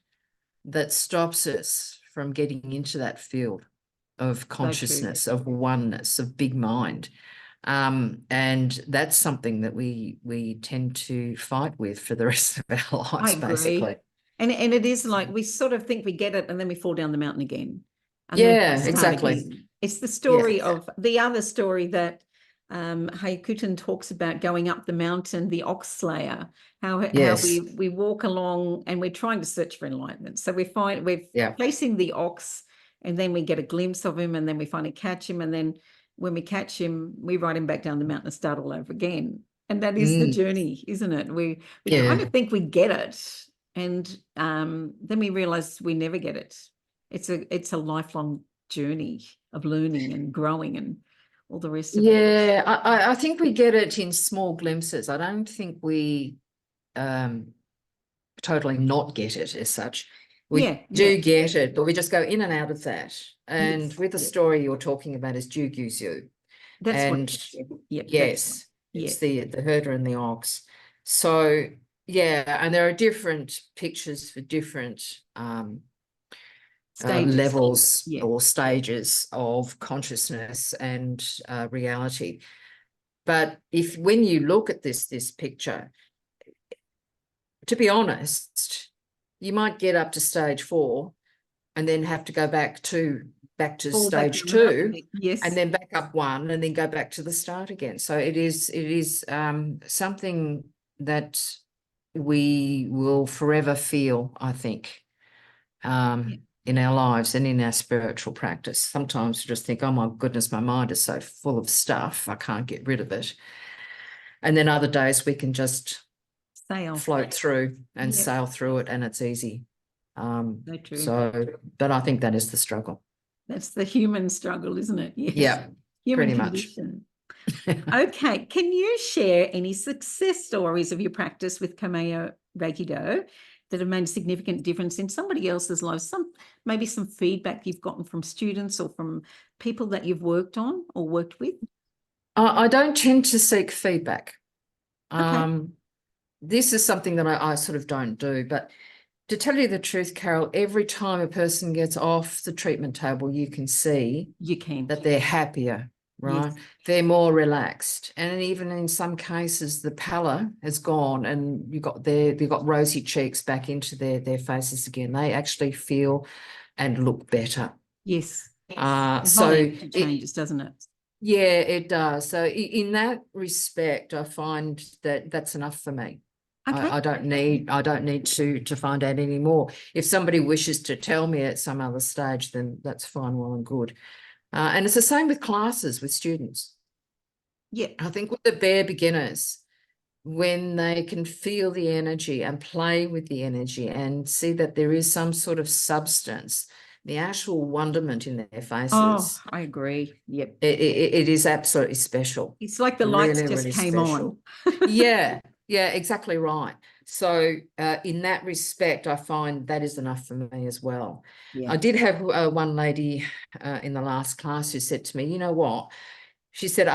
that stops us from getting into that field of consciousness, of oneness, of big mind. And that's something that we tend to fight with for the rest of our lives, basically. And it is like we sort of think we get it and then we fall down the mountain again. And yeah, exactly. Again. It's the story of the other story that Hyakuten talks about, going up the mountain, the ox slayer, how we walk along and we're trying to search for enlightenment. So we're facing the ox and then we get a glimpse of him and then we finally catch him. And then when we catch him, we ride him back down the mountain and start all over again. And that is the journey, isn't it? We kind of think we get it. And then we realize we never get it. It's a lifelong journey of learning and growing and all the rest of it. Yeah, I think we get it in small glimpses. I don't think we totally not get it as such. We do get it, but we just go in and out of that. And with the story you're talking about is Jugusyu. That's it's the herder and the ox. So and there are different pictures for different levels or stages of consciousness and reality. But when you look at this picture, to be honest, you might get up to stage 4 and then have to go back to stage 2 and then back up 1 and then go back to the start again. So it is something that we will forever feel, I think, in our lives and in our spiritual practice. Sometimes we just think, oh my goodness, my mind is so full of stuff, I can't get rid of it. And then other days we can just float through and sail through it, and it's easy. But I think that is the struggle. That's the human struggle, isn't it? Yes. Yeah, human condition. Okay, can you share any success stories of your practice with Komyo ReikiDo that have made a significant difference in somebody else's life? Maybe some feedback you've gotten from students or from people that you've worked on or worked with? I don't tend to seek feedback. This is something that I sort of don't do, but to tell you the truth, Carol, every time a person gets off the treatment table, you can see that they're happier, right? Yes. They're more relaxed. And even in some cases, the pallor has gone and you've got rosy cheeks back into their faces again. They actually feel and look better. Yes. So it changes, doesn't it? Yeah, it does. So in that respect, I find that that's enough for me. Okay. I don't need to find out any more. If somebody wishes to tell me at some other stage, then that's fine, well and good. And it's the same with classes with students. Yeah. I think with the bare beginners, when they can feel the energy and play with the energy and see that there is some sort of substance, the actual wonderment in their Oh, faces, I agree. Yep. it is absolutely special. It's like the lights Really, just really came special. on. Yeah, exactly right. So in that respect, I find that is enough for me as well. Yeah. I did have one lady in the last class who said to me, you know what? She said,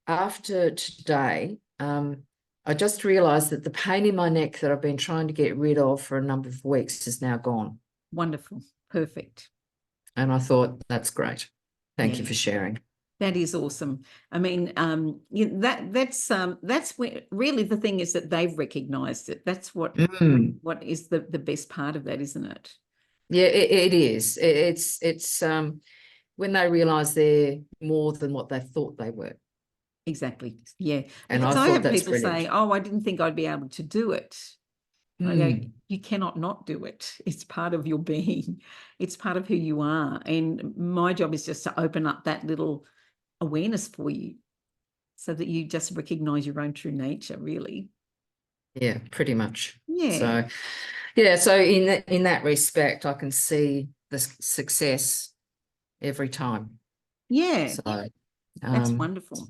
after today, I just realized that the pain in my neck that I've been trying to get rid of for a number of weeks is now gone. Wonderful. Perfect. And I thought, that's great. Thank you Yeah. for sharing. That is awesome. I mean, that's where really the thing is that they've recognized it. That's what is the best part of that, isn't it? Yeah, it is. It's when they realize they're more than what they thought they were. Exactly. Yeah. And Because I I thought have that's people brilliant. say, "Oh, I didn't think I'd be able to do it." And I go, "You cannot not do it. It's part of your being. It's part of who you are." And my job is just to open up that little awareness for you so that you just recognize your own true nature, really. Yeah, pretty much. Yeah. So yeah, so in that respect, I can see the success every time. Yeah. So That's um wonderful.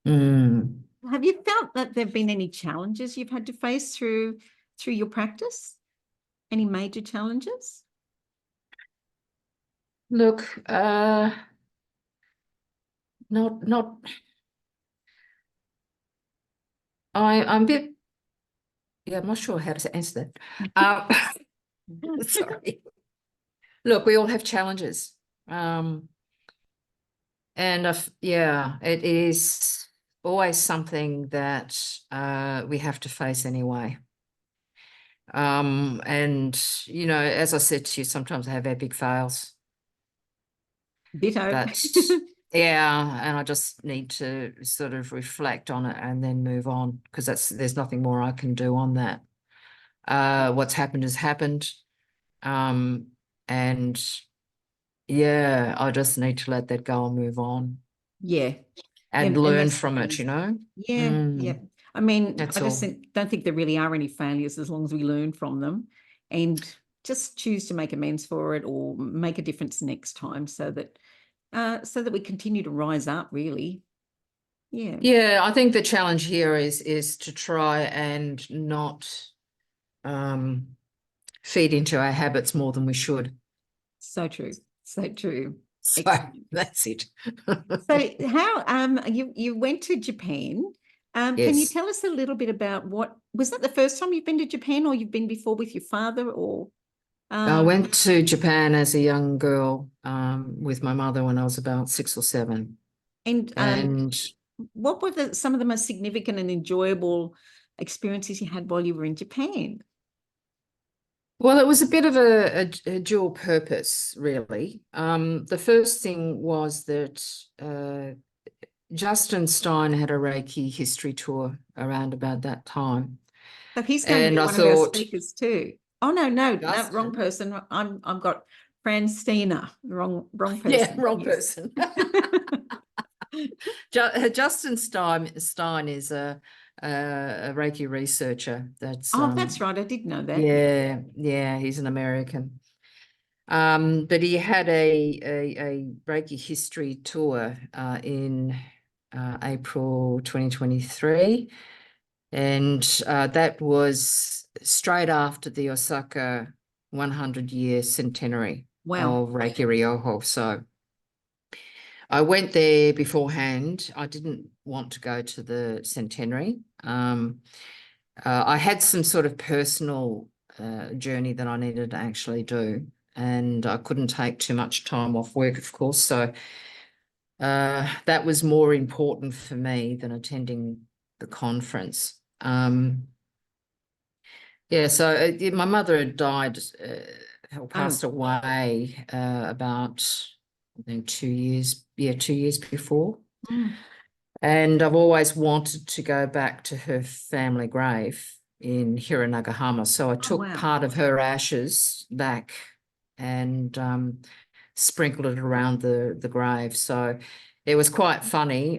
mm, Have you felt that there have been any challenges you've had to face through your practice? Any major challenges? look, not I'm a bit, yeah, I'm not sure how to answer that. Sorry. Look, we all have challenges. And yeah, it is always something that we have to face anyway. And you know, as I said to you, sometimes I have epic fails. Ditto. But yeah, and I just need to sort of reflect on it and then move on, because there's nothing more I can do on that. What's happened has happened. And yeah, I just need to let that go and move on Yeah. and And learn that's the from thing. it, you know? Yeah, yeah. I mean, That's I just all. don't think there really are any failures as long as we learn from them and just choose to make amends for it or make a difference next time so that we continue to rise up, really. Yeah. Yeah, I think the challenge here is to try and not feed into our habits more than we should. So true. So true. So Excellent. that's it. So how you went to Japan. Can you Yes. tell us a little bit about what was that the first time you've been to Japan or you've been before with your father or I um went to Japan as a young girl with my mother when I was about 6 or 7. and And what were some of the most significant and enjoyable experiences you had while you were in Japan? well, it was a bit of a dual purpose, really. The first thing was that Justin Stein had a Reiki history tour around about that time. So he's going to And be I one of our thought, speakers too. Oh no, wrong Justin, person. I've got Francina, wrong yeah, person. wrong Yes. person. Justin Stein is a Reiki researcher. That's Oh, that's right. I did know that. yeah, he's an American. But he had a Reiki history tour in April 2023, and that was straight after the Osaka 100-year centenary Wow. of Reiki Ryoho. So I went there beforehand. I didn't want to go to the centenary. I had some sort of personal journey that I needed to actually do, and I couldn't take too much time off work, of course. So that was more important for me than attending the conference. Yeah, so my mother had died, or Oh, passed away about, I think 2 years, 2 years before. Mm. And I've always wanted to go back to her family grave in Hiranagahama. So I Oh, took wow. part of her ashes back and sprinkled it around the grave. So it was quite funny.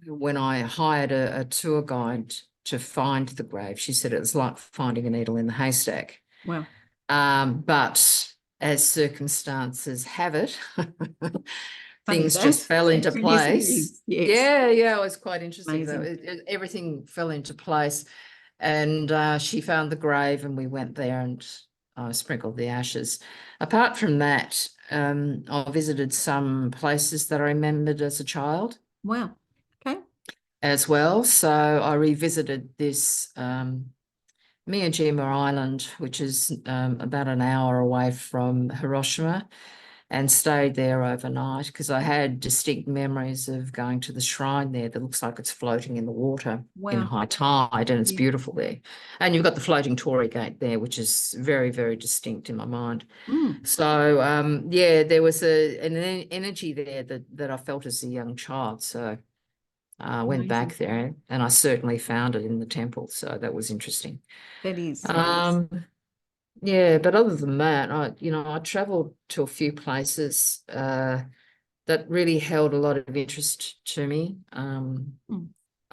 When I hired a tour guide to find the grave, she said it was like finding a needle in the haystack. Wow. But as circumstances have it, Funny things just that. fell into Yes, it place. is. Yes. Yeah, it was quite interesting. Amazing. Everything fell into place. And she found the grave and we went there and sprinkled the ashes. Apart from that, I visited some places that I remembered as a child Wow. Okay. as well. So I revisited this Miyajima Island, which is about an hour away from Hiroshima, and stayed there overnight because I had distinct memories of going to the shrine there that looks like it's floating in the water in Wow. high tide, and it's Yeah. beautiful there. And you've got the floating Torii Gate there, which is very, very distinct in my mind. Mm. So yeah, there was an energy there that I felt as a young child. So I went Amazing. back there and I certainly found it in the temple. So that was interesting. That is. That is. Um, yeah, but other than that, I traveled to a few places that really held a lot of interest to me. Mm.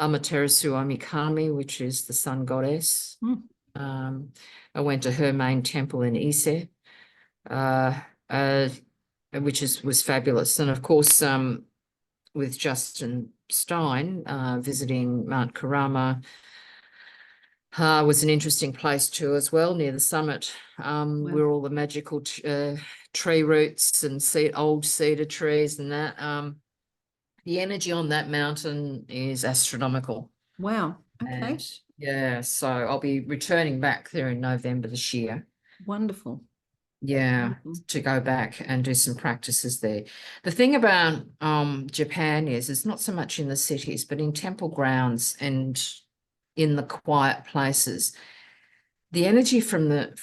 Amaterasu Omikami, which is the sun goddess. Mm. I went to her main temple in Ise, uh, uh, which was fabulous. And of course, with Justin Stein, visiting Mount Karama, was an interesting place too as well, near the summit, Wow. where all the magical tree roots and old cedar trees and that. The energy on that mountain is astronomical. Wow. Okay. And yeah, so I'll be returning back there in November this year. Wonderful. Yeah, Wonderful. to go back and do some practices there. The thing about Japan is it's not so much in the cities, but in temple grounds and in the quiet places. The energy from that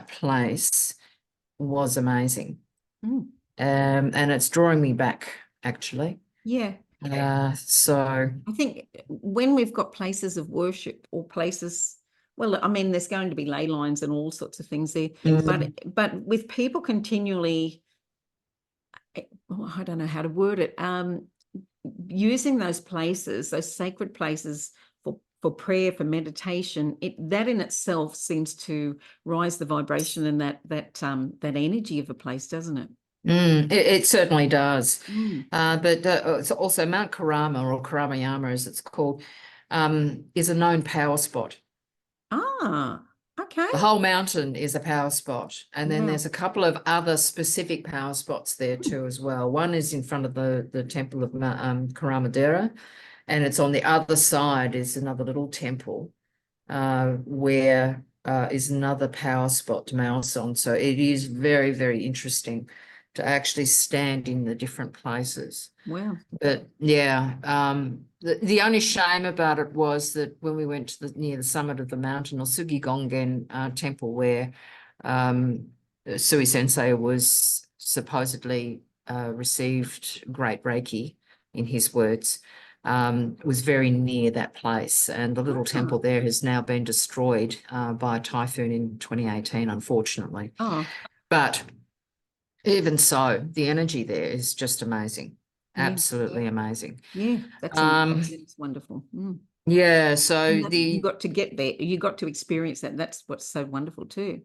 place was amazing. Mm. And it's drawing me back actually. Yeah. So I think when we've got places of worship or places, well, I mean, there's going to be ley lines and all sorts of things there, but with people continually, I don't know how to word it, using those places, those sacred places for prayer, for meditation, that in itself seems to rise the vibration and that energy of a place, doesn't it? It certainly does. Mm. But it's also Mount Karama, or Karamayama as it's called, is a known power spot. Ah, okay. The whole mountain is a power spot. And then Wow. there's a couple of other specific power spots there too as well. One is in front of the temple of Karamadera, and it's on the other side is another little temple where is another power spot to Maoson. So it is very, very interesting to actually stand in the different places. Wow. But yeah, the only shame about it was that when we went to near the summit of the mountain, or Sugi Gongen temple, where Sui Sensei was supposedly received great Reiki, in his words, was very near that place. And the little temple there has now been destroyed by a typhoon in 2018, unfortunately. Oh. But even so, the energy there is just amazing. Yeah. Absolutely amazing. Yeah, that's wonderful. Mm. Yeah, so you got to get there, you got to experience that. That's what's so wonderful too,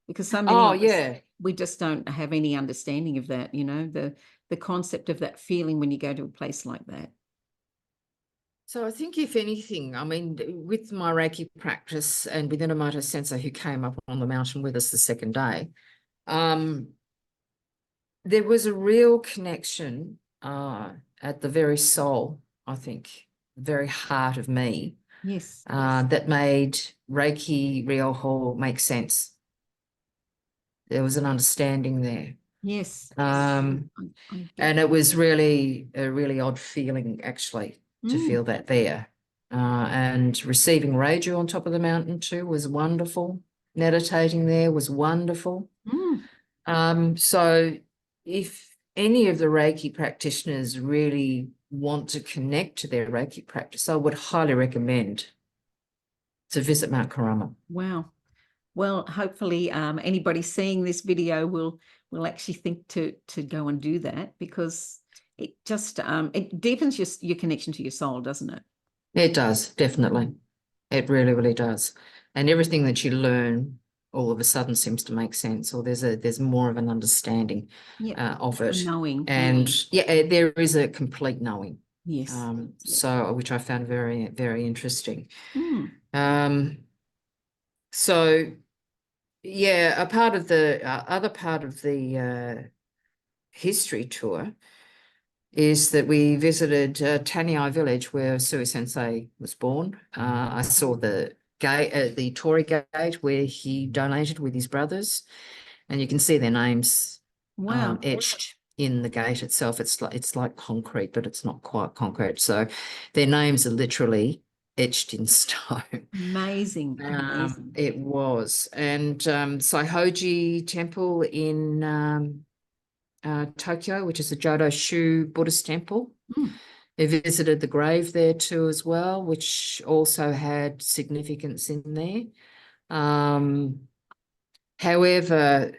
because so many of us, we just don't have any understanding of that, the concept of that feeling when you go to a place like that. So I think if anything, I mean, with my Reiki practice and with Inamoto Sensei, who came up on the mountain with us the second day, there was a real connection at the very soul, I think, the very heart of me. Yes. That made Reiki Ryoho make sense. There was an understanding there. Yes. And it was really a really odd feeling, actually, to feel that there. And receiving Reiju on top of the mountain too was wonderful. Meditating there was wonderful. So if any of the Reiki practitioners really want to connect to their Reiki practice, I would highly recommend to visit Mount Karama. Wow. Well, hopefully anybody seeing this video will actually think to go and do that, because it just it deepens your connection to your soul, doesn't it? It does, definitely. It really, really does. And everything that you learn all of a sudden seems to make sense, or there's more of an understanding of it. Knowing. And there is a complete knowing. Yes. So which I found very, very interesting. Mm. So yeah, a part of the other part of the history tour is that we visited Taniai village where Sui Sensei was born. I saw the gate, the Torii gate where he donated with his brothers, and you can see their names etched in the gate itself. It's like concrete, but it's not quite concrete. So their names are literally etched in stone. Amazing. It was. And Saihoji Temple in Tokyo, which is the Jodo Shu Buddhist temple. I visited the grave there too as well, which also had significance in there. However,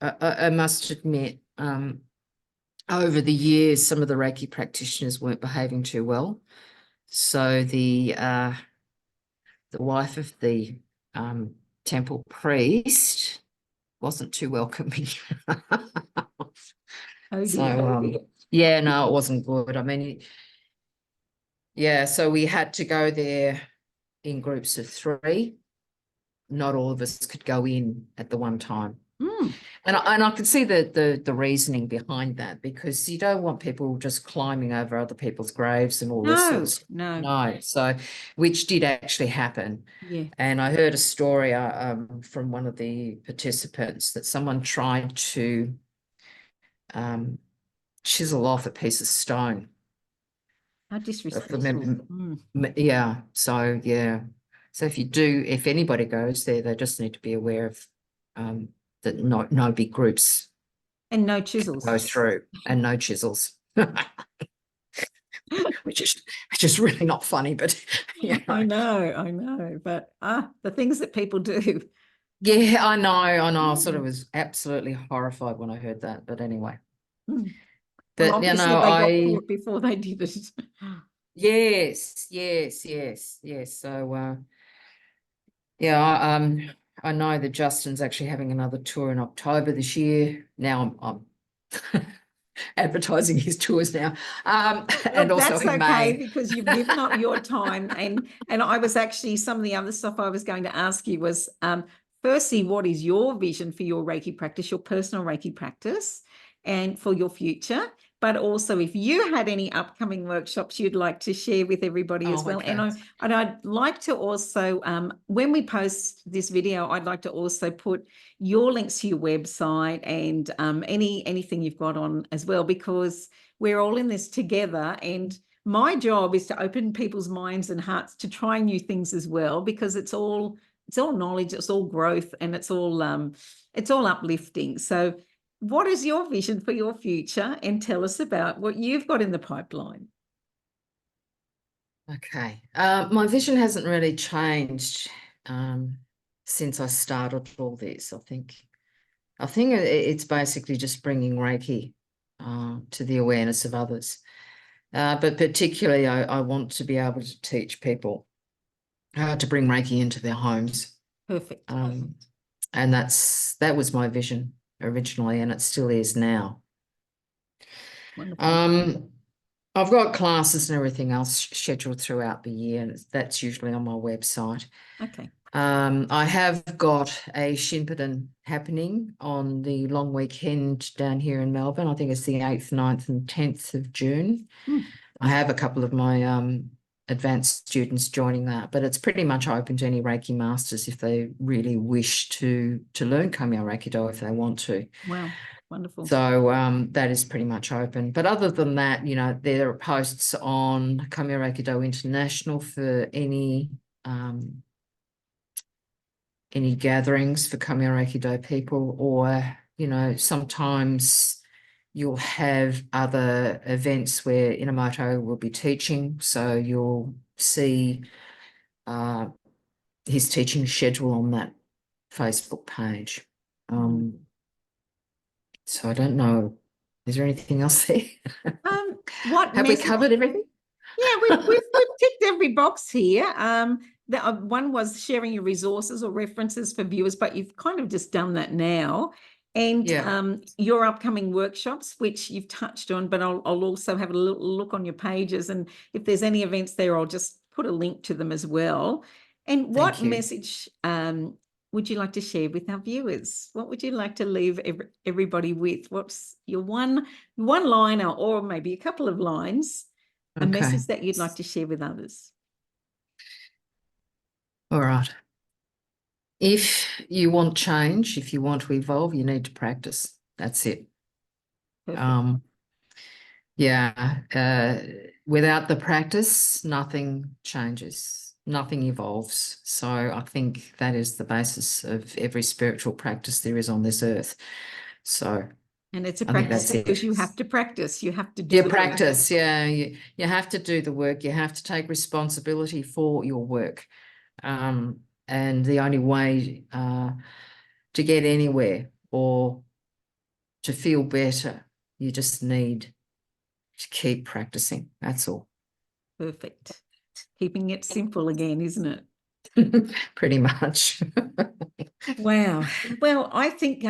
I must admit, over the years, some of the Reiki practitioners weren't behaving too well. So the wife of the temple priest wasn't too welcoming. So yeah, no, it wasn't good. I mean, yeah, so we had to go there in groups of 3. Not all of us could go in at the one time. And I could see the reasoning behind that, because you don't want people just climbing over other people's graves and all this sort of stuff. No. So, which did actually happen. Yeah. And I heard a story from one of the participants that someone tried to chisel off a piece of stone. How disrespectful. Yeah. So yeah. So if anybody goes there, they just need to be aware of that no big groups and no chisels go through, and no chisels. which is really not funny, but you know. I know, but the things that people do. Yeah, I know. I sort of was absolutely horrified when I heard that, but anyway. But well, obviously they got caught before they did it. Yes. So yeah, I know that Justin's actually having another tour in October this year. Now I'm advertising his tours now. And also that's in okay, May. because you've given up your time. And I was actually, some of the other stuff I was going to ask you was, firstly, what is your vision for your Reiki practice, your personal Reiki practice, and for your future? But also, if you had any upcoming workshops you'd like to share with everybody as well. Okay. And I'd like to also, when we post this video, I'd like to also put your links to your website and anything you've got on as well, because we're all in this together. And my job is to open people's minds and hearts to try new things as well, because it's all knowledge, it's all growth, and it's all uplifting. So what is your vision for your future? And tell us about what you've got in the pipeline. Okay. My vision hasn't really changed since I started all this. I think it's basically just bringing Reiki to the awareness of others. But particularly, I want to be able to teach people to bring Reiki into their homes. Perfect. And that was my vision originally, and it still is now. Wonderful. I've got classes and everything else scheduled throughout the year, and that's usually on my website. Okay. I have got a Shinpuden happening on the long weekend down here in Melbourne. I think it's the 8th, 9th and 10th of June. I have a couple of my advanced students joining that, but it's pretty much open to any Reiki Masters if they really wish to learn Komyo ReikiDo if they want to. Wow. Wonderful. So that is pretty much open. But other than that, there are posts on Komyo ReikiDo International for any gatherings for Komyo ReikiDo people, or, sometimes you'll have other events where Inamoto will be teaching. So you'll see his teaching schedule on that Facebook page. So I don't know. Is there anything else there? What Have we message? covered everything? Yeah, we've ticked every box here. One was sharing your resources or references for viewers, but you've kind of just done that now. And your upcoming workshops, which you've touched on, but I'll also have a little look on your pages. And if there's any events there, I'll just put a link to them as well. And what message would you like to share with our viewers? What would you like to leave everybody with? What's your one liner, or maybe a couple of lines, a message that you'd like to share with others? All right. If you want change, if you want to evolve, you need to practice. That's it. Perfect. Without the practice, nothing changes, nothing evolves. So I think that is the basis of every spiritual practice there is on this earth. So, and it's a practice because you have to practice. You have to do the practice. You have to do the work. You have to take responsibility for your work. And the only way to get anywhere or to feel better, you just need to keep practicing. That's all. Perfect. Keeping it simple again, isn't it? Pretty much. Wow. Well, I think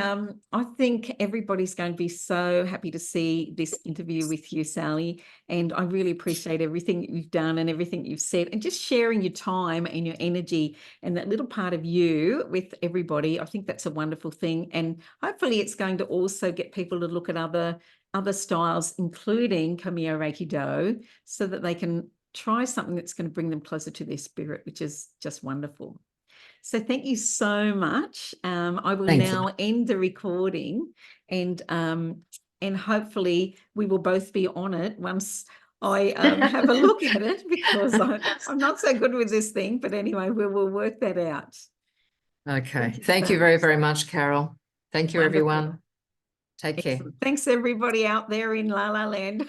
everybody's going to be so happy to see this interview with you, Sally. And I really appreciate everything that you've done and everything you've said, and just sharing your time and your energy and that little part of you with everybody. I think that's a wonderful thing. And hopefully it's going to also get people to look at other styles, including Komyo Reiki Doh, so that they can try something that's going to bring them closer to their spirit, which is just wonderful. So thank you so much. I will now end the recording, and hopefully we will both be on it once I have a look at it, because I'm not so good with this thing. But anyway, we will work that out. Okay. Thank you very, very much, Carol. Thank you, everyone. Take care. Thanks, everybody out there in La La Land.